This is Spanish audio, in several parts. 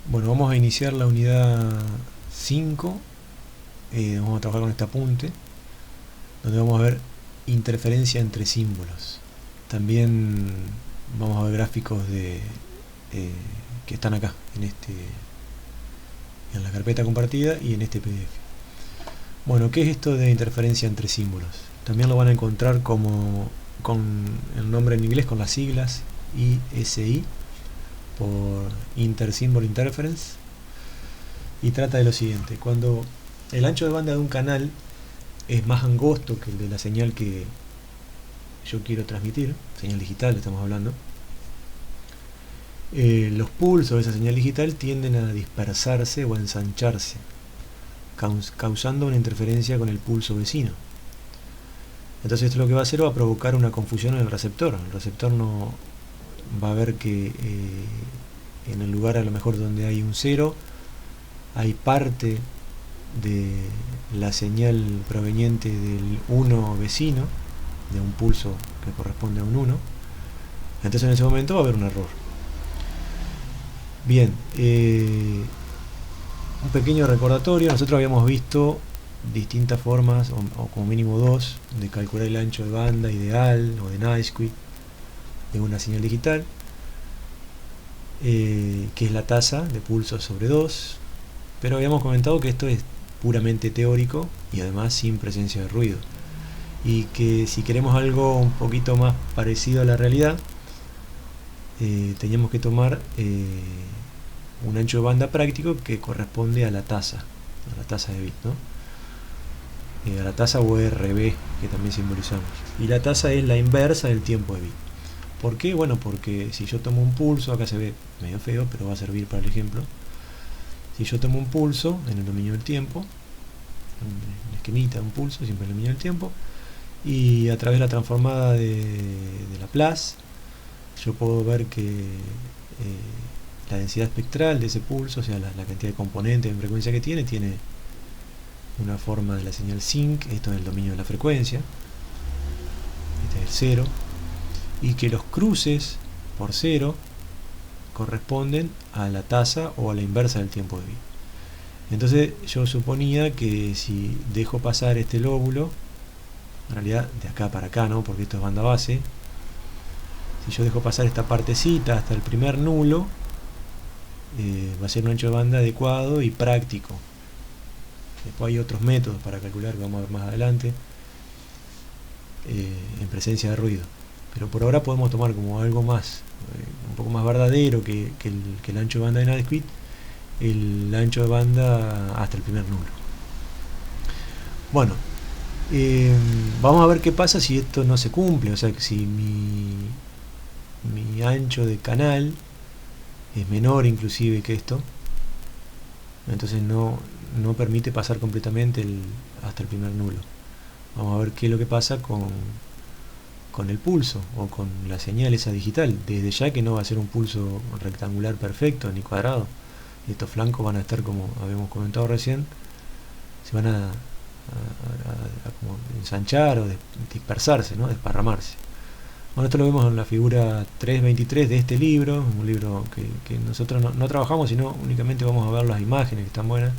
Bueno, vamos a iniciar la unidad 5. Vamos a trabajar con este apunte, donde vamos a ver interferencia entre símbolos. También vamos a ver gráficos que están acá, en la carpeta compartida y en este PDF. Bueno, ¿qué es esto de interferencia entre símbolos? También lo van a encontrar con el nombre en inglés, con las siglas ISI, por Inter-Symbol Interference, y trata de lo siguiente: cuando el ancho de banda de un canal es más angosto que el de la señal que yo quiero transmitir, señal digital estamos hablando, los pulsos de esa señal digital tienden a dispersarse o a ensancharse, causando una interferencia con el pulso vecino. Entonces esto lo que va a hacer va a provocar una confusión en el receptor. El receptor no va a ver que en el lugar a lo mejor donde hay un 0 hay parte de la señal proveniente del 1 vecino, de un pulso que corresponde a un 1. Entonces en ese momento va a haber un error. Bien, un pequeño recordatorio: nosotros habíamos visto distintas formas, o como mínimo dos, de calcular el ancho de banda ideal o de Naisquick de una señal digital, que es la tasa de pulsos sobre 2, pero habíamos comentado que esto es puramente teórico y además sin presencia de ruido, y que si queremos algo un poquito más parecido a la realidad, teníamos que tomar un ancho de banda práctico que corresponde a la tasa de bit, ¿no? A la tasa o RB, que también simbolizamos, y la tasa es la inversa del tiempo de bit. ¿Por qué? Bueno, porque si yo tomo un pulso, acá se ve medio feo, pero va a servir para el ejemplo. Si yo tomo un pulso en el dominio del tiempo, una esquemita de un pulso, siempre en el dominio del tiempo, y a través de la transformada de Laplace, yo puedo ver que la densidad espectral de ese pulso, o sea, la cantidad de componentes en frecuencia que tiene una forma de la señal sinc. Esto es el dominio de la frecuencia, este es el 0, y que los cruces por 0 corresponden a la tasa o a la inversa del tiempo de bit. Entonces yo suponía que si dejo pasar este lóbulo, en realidad de acá para acá, ¿no?, porque esto es banda base, si yo dejo pasar esta partecita hasta el primer nulo, va a ser un ancho de banda adecuado y práctico. Después hay otros métodos para calcular, que vamos a ver más adelante, en presencia de ruido, pero por ahora podemos tomar como algo más, un poco más verdadero que el ancho de banda de Naisquick, el ancho de banda hasta el primer nulo. Bueno, vamos a ver qué pasa si esto no se cumple, o sea, que si mi ancho de canal es menor inclusive que esto, entonces no permite pasar completamente hasta el primer nulo. Vamos a ver qué es lo que pasa con el pulso o con la señal esa digital. Desde ya que no va a ser un pulso rectangular perfecto ni cuadrado. Estos flancos van a estar, como habíamos comentado recién, se van a como ensanchar o dispersarse, ¿no?, desparramarse. Bueno, esto lo vemos en la figura 3.23 de este libro, un libro que nosotros no trabajamos, sino únicamente vamos a ver las imágenes, que están buenas,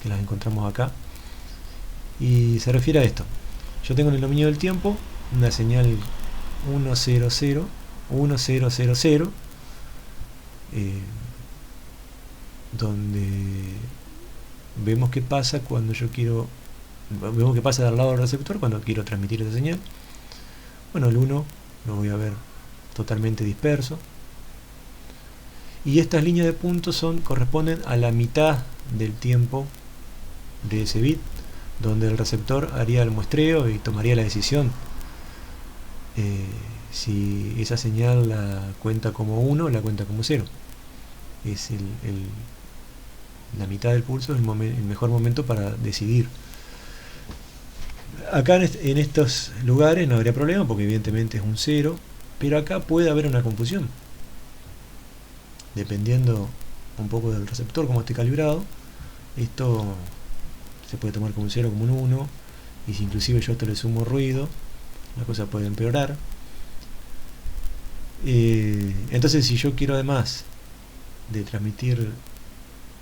que las encontramos acá, y se refiere a esto. Yo tengo en el dominio del tiempo una señal 1, 0, 0, 1, 0, 0, 0, donde vemos qué pasa cuando yo quiero, vemos qué pasa del lado del receptor cuando quiero transmitir esa señal. Bueno, el 1 lo voy a ver totalmente disperso, y estas líneas de puntos corresponden a la mitad del tiempo de ese bit, donde el receptor haría el muestreo y tomaría la decisión si esa señal la cuenta como 1 o la cuenta como 0. Es la mitad del pulso, es el mejor momento para decidir. Acá en estos lugares no habría problema, porque evidentemente es un 0, pero acá puede haber una confusión, dependiendo un poco del receptor, como esté calibrado. Esto se puede tomar como un 0, como un 1, y si inclusive yo esto le sumo ruido, la cosa puede empeorar. Entonces, si yo quiero además de transmitir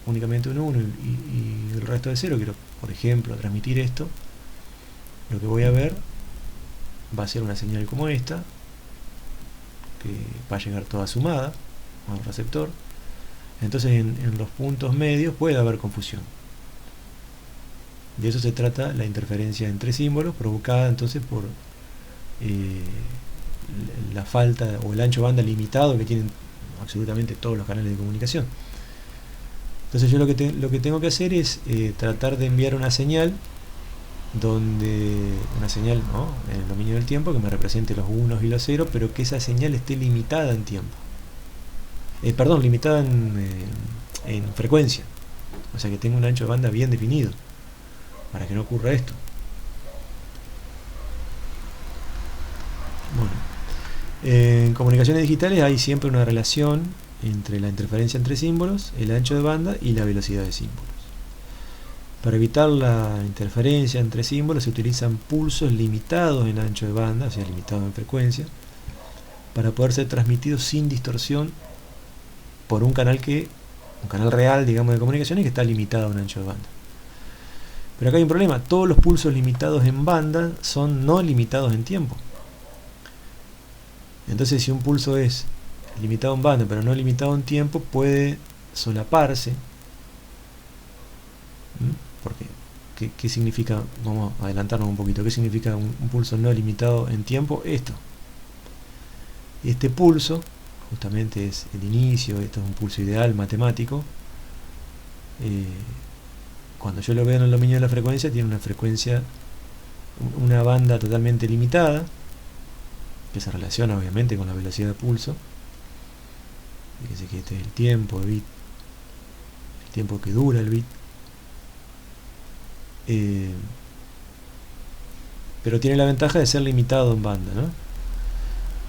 únicamente un 1 y el resto de 0, quiero, por ejemplo, transmitir esto, lo que voy a ver va a ser una señal como esta, que va a llegar toda sumada a un receptor. Entonces en los puntos medios puede haber confusión. De eso se trata la interferencia entre símbolos, provocada entonces por la falta o el ancho banda limitado que tienen absolutamente todos los canales de comunicación. Entonces yo lo que tengo que hacer es tratar de enviar una señal ¿no?, en el dominio del tiempo, que me represente los unos y los ceros, pero que esa señal esté limitada en tiempo. Perdón, limitada en frecuencia. O sea, que tenga un ancho de banda bien definido, para que no ocurra esto. Bueno, en comunicaciones digitales hay siempre una relación entre la interferencia entre símbolos, el ancho de banda y la velocidad de símbolos. Para evitar la interferencia entre símbolos se utilizan pulsos limitados en ancho de banda, o sea, limitados en frecuencia, para poder ser transmitidos sin distorsión por un canal real, digamos, de comunicaciones, que está limitado en ancho de banda. Pero acá hay un problema: todos los pulsos limitados en banda son no limitados en tiempo. Entonces, si un pulso es limitado en banda pero no limitado en tiempo, puede solaparse. Porque ¿qué significa? Vamos a adelantarnos un poquito. ¿Qué significa un pulso no limitado en tiempo? Esto. Este pulso justamente es el inicio. Esto es un pulso ideal matemático. Cuando yo lo veo en el dominio de la frecuencia, tiene una frecuencia, una banda totalmente limitada, que se relaciona obviamente con la velocidad de pulso. Fíjense que este es el tiempo de bit, el tiempo que dura el bit. Pero tiene la ventaja de ser limitado en banda, ¿no?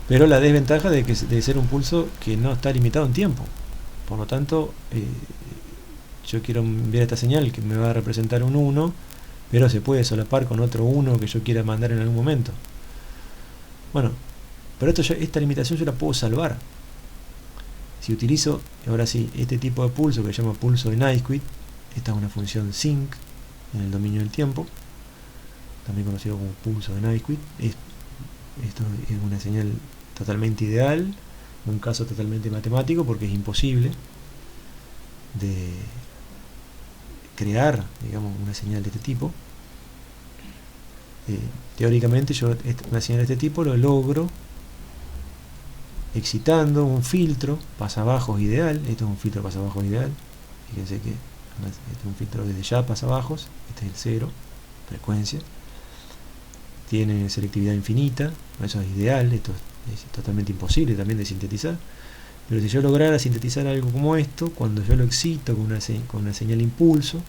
Pero la desventaja de ser un pulso que no está limitado en tiempo. Por lo tanto, yo quiero enviar esta señal que me va a representar un 1, pero se puede solapar con otro 1 que yo quiera mandar en algún momento. Bueno, pero esta limitación yo la puedo salvar. Si utilizo, ahora sí, este tipo de pulso que se llama pulso de Nyquist, esta es una función sinc en el dominio del tiempo, también conocido como pulso de Nyquist. Esto es una señal totalmente ideal, un caso totalmente matemático, porque es imposible de crear, digamos, una señal de este tipo. Teóricamente yo una señal de este tipo lo logro excitando un filtro pasabajos ideal. Esto es un filtro pasabajos ideal. Fíjense que este es un filtro desde ya pasabajos. Este es el 0, frecuencia. Tiene selectividad infinita. Eso es ideal. Esto es totalmente imposible también de sintetizar. Pero si yo lograra sintetizar algo como esto, cuando yo lo excito con una señal impulso,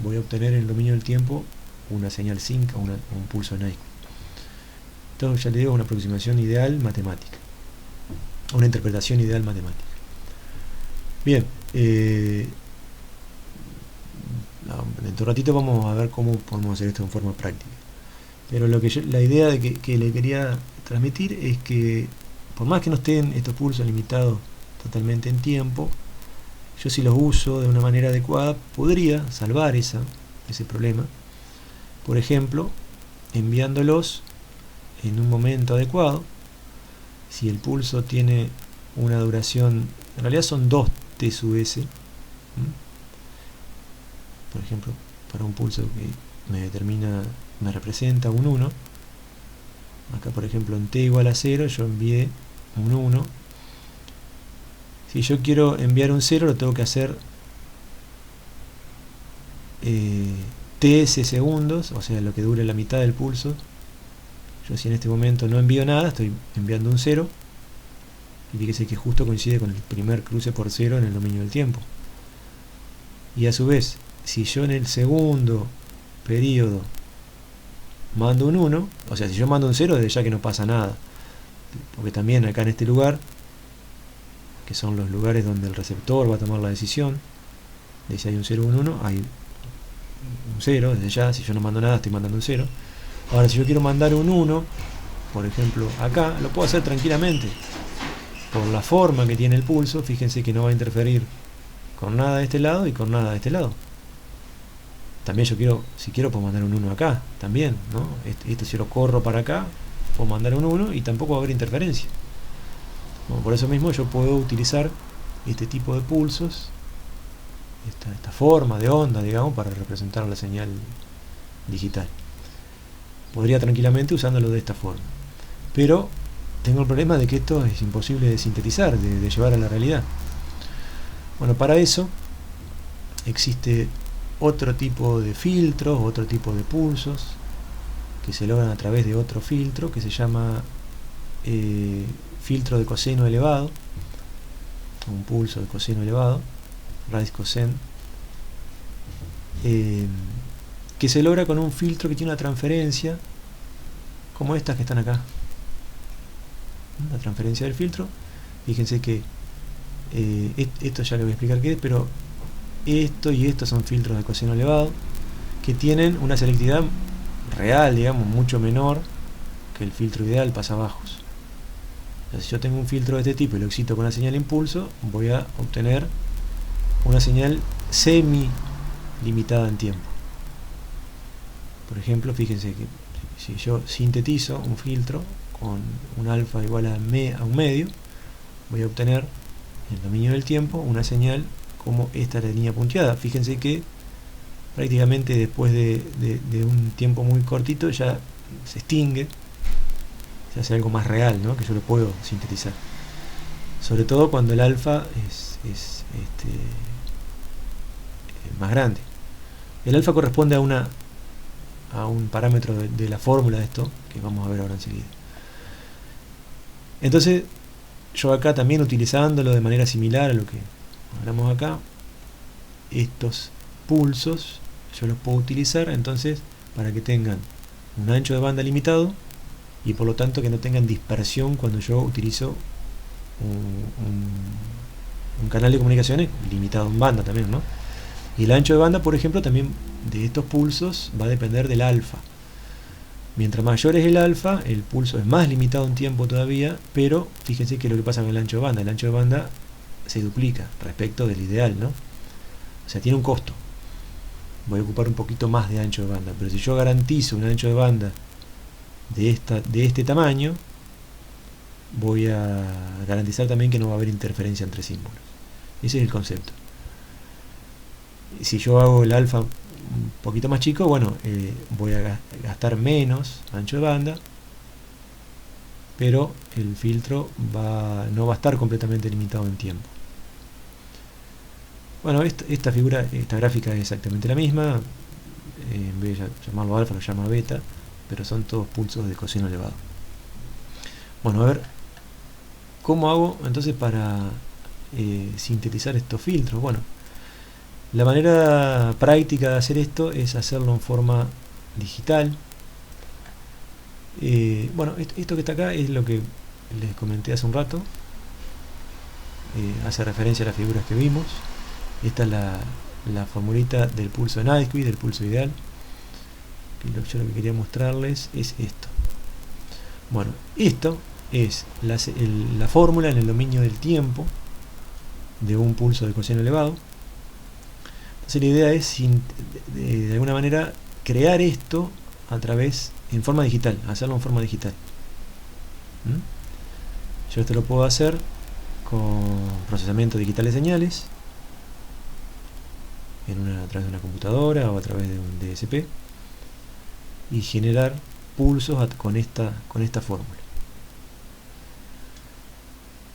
voy a obtener en el dominio del tiempo una señal sinc o un pulso Nyquist. Entonces ya le digo, una aproximación ideal matemática, una interpretación ideal matemática. Bien, dentro de un ratito vamos a ver cómo podemos hacer esto en forma práctica. Pero la idea de que le quería transmitir es que, por más que no estén estos pulsos limitados totalmente en tiempo, yo, si los uso de una manera adecuada, podría salvar ese problema. Por ejemplo, enviándolos en un momento adecuado. Si el pulso tiene una duración, en realidad son 2 t sub s, por ejemplo, para un pulso que me representa un 1, acá por ejemplo en t igual a 0 yo envié un 1. Si yo quiero enviar un 0, lo tengo que hacer ts segundos, o sea, lo que dure la mitad del pulso. Yo, si en este momento no envío nada, estoy enviando un 0, y fíjese que justo coincide con el primer cruce por 0 en el dominio del tiempo. Y a su vez, si yo en el segundo periodo mando un 1, o sea, si yo mando un 0, desde ya que no pasa nada, porque también acá en este lugar, que son los lugares donde el receptor va a tomar la decisión de si hay un 0 o un 1, hay un 0 desde ya. Si yo no mando nada, estoy mandando un 0. Ahora, si yo quiero mandar un 1, por ejemplo acá, lo puedo hacer tranquilamente. por la forma que tiene el pulso, fíjense que no va a interferir con nada de este lado y con nada de este lado. También yo quiero, si quiero, puedo mandar un 1 acá, también, ¿no? Esto si lo corro para acá, puedo mandar un 1 y tampoco va a haber interferencia. Bueno, por eso mismo yo puedo utilizar este tipo de pulsos, esta forma de onda, digamos, para representar la señal digital. Podría tranquilamente usándolo de esta forma. Pero tengo el problema de que esto es imposible de sintetizar, de llevar a la realidad. Bueno, para eso existe otro tipo de filtros, otro tipo de pulsos que se logran a través de otro filtro que se llama filtro de coseno elevado, un pulso de coseno elevado, raíz coseno, que se logra con un filtro que tiene una transferencia como estas que están acá. La transferencia del filtro, fíjense que esto ya les voy a explicar qué es, pero esto y esto son filtros de coseno elevado que tienen una selectividad real, digamos, mucho menor que el filtro ideal pasabajos. Entonces, si yo tengo un filtro de este tipo y lo excito con una señal impulso, voy a obtener una señal semi limitada en tiempo. Por ejemplo, fíjense que si yo sintetizo un filtro con un alfa igual a un medio, voy a obtener en el dominio del tiempo una señal como esta línea punteada. Fíjense que prácticamente después de un tiempo muy cortito ya se extingue, se hace algo más real, ¿no? Que yo lo puedo sintetizar, sobre todo cuando el alfa es más grande. El alfa corresponde a un parámetro de la fórmula de esto que vamos a ver ahora enseguida. Entonces yo acá también, utilizándolo de manera similar a lo que hablamos acá, estos pulsos yo los puedo utilizar entonces para que tengan un ancho de banda limitado y por lo tanto que no tengan dispersión cuando yo utilizo un canal de comunicaciones limitado en banda también, ¿no? Y el ancho de banda, por ejemplo, también de estos pulsos va a depender del alfa. Mientras mayor es el alfa, el pulso es más limitado en tiempo todavía, pero fíjense que lo que pasa con el ancho de banda. El ancho de banda se duplica respecto del ideal, ¿no? O sea, tiene un costo. Voy a ocupar un poquito más de ancho de banda, pero si yo garantizo un ancho de banda de este tamaño, voy a garantizar también que no va a haber interferencia entre símbolos. Ese es el concepto. Si yo hago el alfa un poquito más chico, bueno, voy a gastar menos ancho de banda, pero el filtro no va a estar completamente limitado en tiempo. Bueno, esta gráfica es exactamente la misma. En vez de llamarlo alfa, lo llama beta, pero son todos pulsos de coseno elevado. Bueno, a ver, ¿cómo hago entonces para sintetizar estos filtros? Bueno, la manera práctica de hacer esto es hacerlo en forma digital. Bueno, esto que está acá es lo que les comenté hace un rato. Hace referencia a las figuras que vimos. Esta es la formulita del pulso de Nyquist, del pulso ideal. Yo lo que quería mostrarles es esto. Bueno, esto es la fórmula en el dominio del tiempo de un pulso de coseno elevado. Entonces la idea es de alguna manera crear esto en forma digital, hacerlo en forma digital. Yo esto lo puedo hacer con procesamiento digital de señales a través de una computadora o a través de un DSP y generar pulsos con esta fórmula.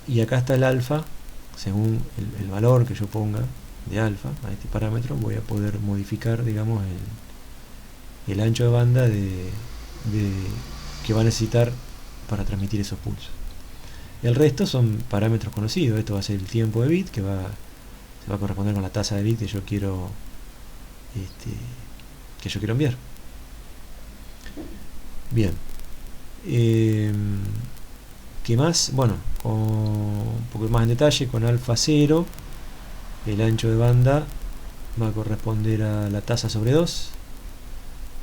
Y acá está el alfa, según el valor que yo ponga de alfa a este parámetro, voy a poder modificar, digamos, el ancho de banda que va a necesitar para transmitir esos pulsos. El resto son parámetros conocidos. Esto va a ser el tiempo de bit, se va a corresponder con la tasa de bit que yo quiero enviar. Bien, ¿qué más? Bueno, un poco más en detalle, con alfa 0 el ancho de banda va a corresponder a la tasa sobre 2,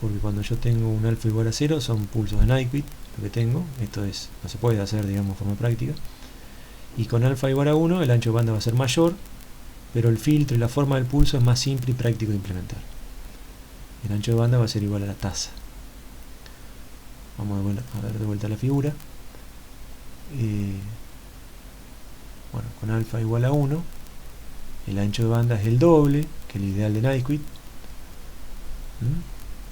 porque cuando yo tengo un alfa igual a 0 son pulsos de Nyquist lo que tengo. Esto no se puede hacer, digamos, de forma práctica. y con alfa igual a 1 el ancho de banda va a ser mayor, pero el filtro y la forma del pulso es más simple y práctico de implementar. El ancho de banda va a ser igual a la tasa. Vamos a ver de vuelta la figura. Bueno, con alfa igual a 1 el ancho de banda es el doble que el ideal de Nyquist,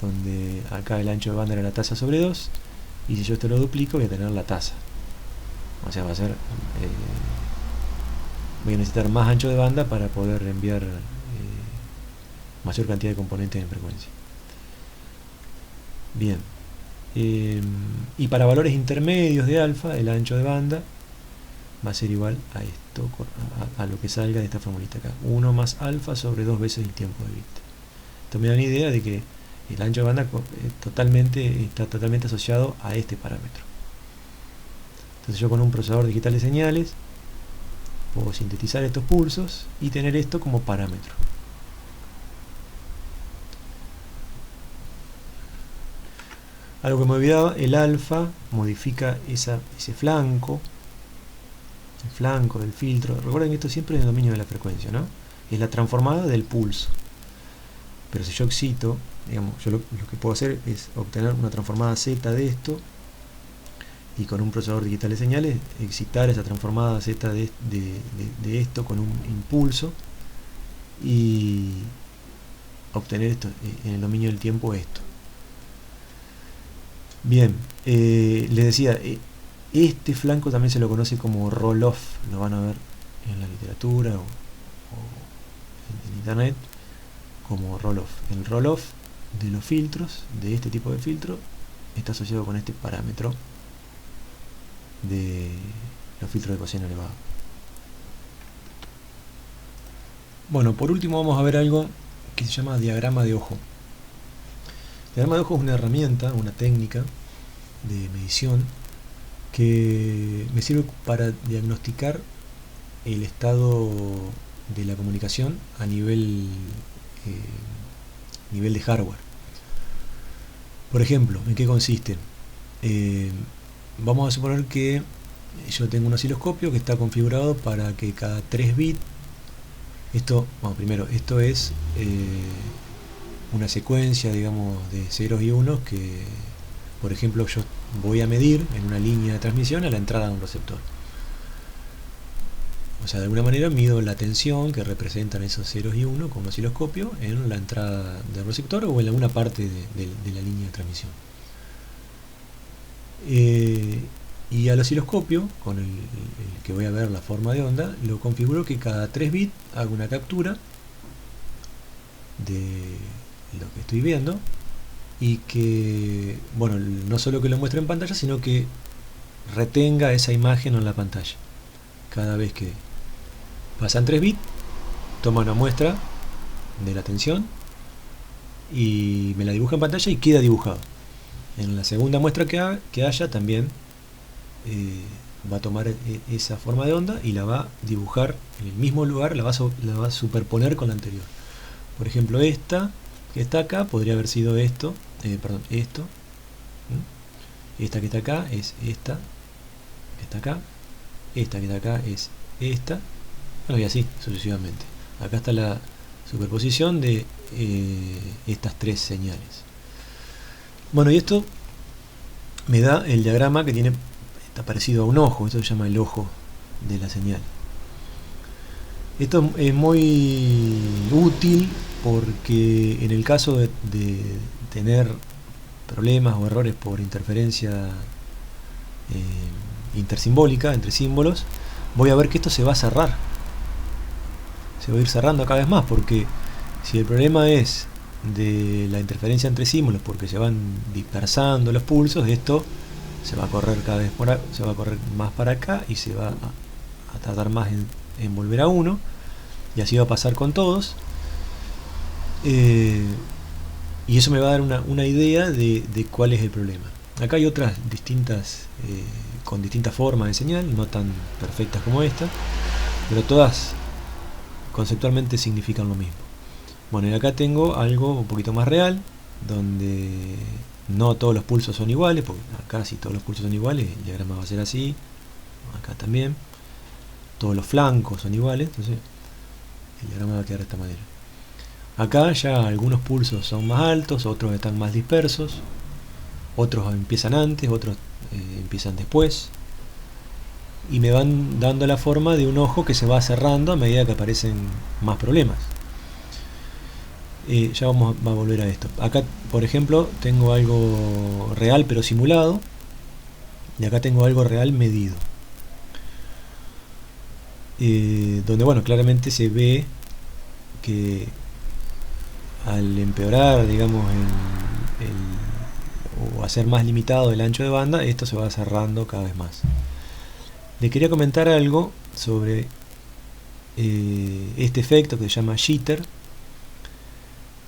donde acá el ancho de banda era la tasa sobre 2, y si yo esto lo duplico voy a tener la tasa, o sea va a ser voy a necesitar más ancho de banda para poder enviar mayor cantidad de componentes en frecuencia. Bien, y para valores intermedios de alfa el ancho de banda va a ser igual a esto, a lo que salga de esta formulita acá, 1 más alfa sobre 2 veces el tiempo de bit. Esto me da una idea de que el ancho de banda está totalmente asociado a este parámetro. Entonces yo con un procesador digital de señales puedo sintetizar estos pulsos y tener esto como parámetro. Algo que me olvidaba, el alfa modifica ese flanco, el flanco del filtro. Recuerden que esto siempre es el dominio de la frecuencia, ¿no? Es la transformada del pulso. Pero si yo excito, digamos, yo lo que puedo hacer es obtener una transformada Z de esto, y con un procesador digital de señales excitar esa transformada Z de esto con un impulso y obtener esto en el dominio del tiempo, esto. Bien, les decía, este flanco también se lo conoce como roll-off, lo van a ver en la literatura o en internet como roll-off. El roll-off de los filtros, de este tipo de filtro, está asociado con este parámetro de los filtros de cocina elevado. Bueno, por último vamos a ver algo que se llama diagrama de ojo. El diagrama de ojo es una herramienta, una técnica de medición que me sirve para diagnosticar el estado de la comunicación a nivel de hardware. Por ejemplo, ¿en qué consiste? Vamos a suponer que yo tengo un osciloscopio que está configurado para que cada 3 bits, esto es una secuencia, digamos, de ceros y unos que, por ejemplo, yo voy a medir en una línea de transmisión a la entrada de un receptor. O sea, de alguna manera mido la tensión que representan esos ceros y unos con un osciloscopio en la entrada del receptor o en alguna parte de la línea de transmisión. Y al osciloscopio, con el que voy a ver la forma de onda, lo configuro que cada 3 bits haga una captura de lo que estoy viendo y que, bueno, no solo que lo muestre en pantalla, sino que retenga esa imagen en la pantalla. Cada vez que pasan 3 bits, toma una muestra de la tensión y me la dibuja en pantalla y queda dibujado. En la segunda muestra que haya también va a tomar esa forma de onda y la va a dibujar en el mismo lugar, la va a superponer con la anterior. Por ejemplo, esta que está acá podría haber sido esto. Esta que está acá es esta que está acá. Esta que está acá es esta. Bueno, y así sucesivamente. Acá está la superposición de estas tres señales. Bueno, y esto me da el diagrama que está parecido a un ojo. Esto se llama el ojo de la señal. Esto es muy útil porque en el caso de tener problemas o errores por interferencia intersimbólica entre símbolos, voy a ver que esto se va a cerrar. Se va a ir cerrando cada vez más, porque si el problema es de la interferencia entre símbolos porque se van dispersando los pulsos, esto se va a correr cada vez se va a correr más para acá y se va a tardar más en volver a 1, y así va a pasar con todos, y eso me va a dar una idea de cuál es el problema. Acá hay otras distintas con distintas formas de señal, no tan perfectas como esta, pero todas conceptualmente significan lo mismo. Bueno, y acá tengo algo un poquito más real, donde no todos los pulsos son iguales, porque acá si todos los pulsos son iguales, el diagrama va a ser así, acá también. todos los flancos son iguales, entonces el diagrama va a quedar de esta manera. Acá ya algunos pulsos son más altos, otros están más dispersos, otros empiezan antes, otros empiezan después, y me van dando la forma de un ojo que se va cerrando a medida que aparecen más problemas. Ya vamos a volver a esto. Acá, por ejemplo, tengo algo real pero simulado, y acá tengo algo real medido. Donde, bueno, claramente se ve que al empeorar, digamos, o hacer más limitado el ancho de banda, esto se va cerrando cada vez más. Le quería comentar algo sobre este efecto que se llama jitter,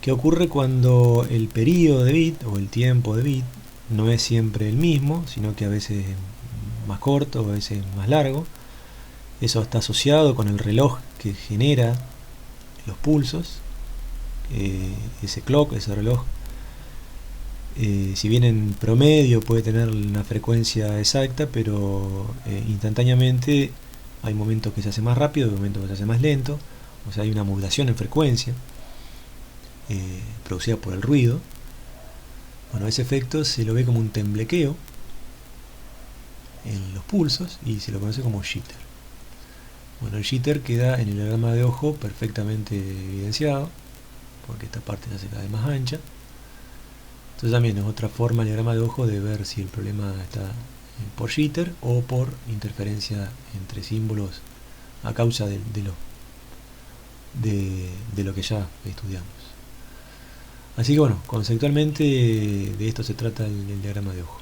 que ocurre cuando el periodo de bit o el tiempo de bit no es siempre el mismo, sino que a veces es más corto, a veces más largo. Eso está asociado con el reloj que genera los pulsos. Ese clock, ese reloj, si bien en promedio puede tener una frecuencia exacta, pero instantáneamente hay momentos que se hace más rápido y momentos que se hace más lento, o sea, hay una modulación en frecuencia producida por el ruido. Bueno, ese efecto se lo ve como un temblequeo en los pulsos y se lo conoce como jitter. Bueno, el jitter queda en el diagrama de ojo perfectamente evidenciado, porque esta parte ya se cada vez más ancha. Entonces también es otra forma el diagrama de ojo de ver si el problema está por jitter o por interferencia entre símbolos a causa de lo que ya estudiamos. Así que bueno, conceptualmente de esto se trata el diagrama de ojo.